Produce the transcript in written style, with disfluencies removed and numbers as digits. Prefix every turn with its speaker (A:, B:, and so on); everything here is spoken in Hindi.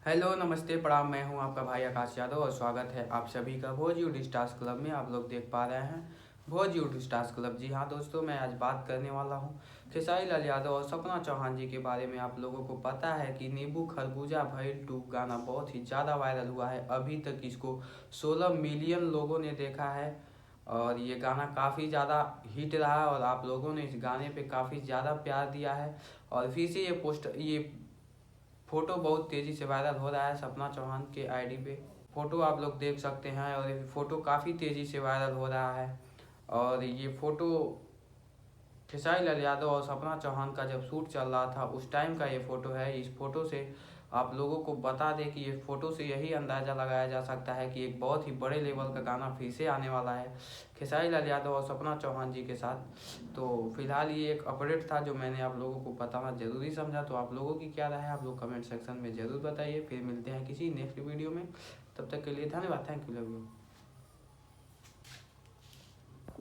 A: हेलो नमस्ते प्रणाम। मैं हूं आपका भाई आकाश यादव और स्वागत है आप सभी का भोजपुरी स्टार्स क्लब में। आप लोग देख पा रहे हैं भोजपुरी स्टार्स क्लब। जी हाँ दोस्तों, मैं आज बात करने वाला हूं खेसारी लाल यादव और सपना चौहान जी के बारे में। आप लोगों को पता है कि नींबू खरबूजा भइल 2 गाना बहुत ही ज़्यादा वायरल हुआ है। अभी तक इसको 16 मिलियन लोगों ने देखा है और ये गाना काफ़ी ज़्यादा हिट रहा है और आप लोगों ने इस गाने पे काफ़ी ज़्यादा प्यार दिया है। और फिर से ये फोटो बहुत तेज़ी से वायरल हो रहा है सपना चौहान के आईडी पे। फोटो आप लोग देख सकते हैं और ये फोटो काफ़ी तेज़ी से वायरल हो रहा है। और ये फोटो खेसारी लाल यादव और सपना चौहान का जब शूट चल रहा था उस टाइम का ये फोटो है। इस फोटो से आप लोगों को बता दें कि ये फोटो से यही अंदाज़ा लगाया जा सकता है कि एक बहुत ही बड़े लेवल का गाना फिर से आने वाला है खेसारी लाल यादव और सपना चौहान जी के साथ। तो फिलहाल ये एक अपडेट था जो मैंने आप लोगों को बताना ज़रूरी समझा। तो आप लोगों की क्या राय है आप लोग कमेंट सेक्शन में ज़रूर बताइए। फिर मिलते हैं किसी नेक्स्ट वीडियो में, तब तक के लिए धन्यवाद। Thank you, love you.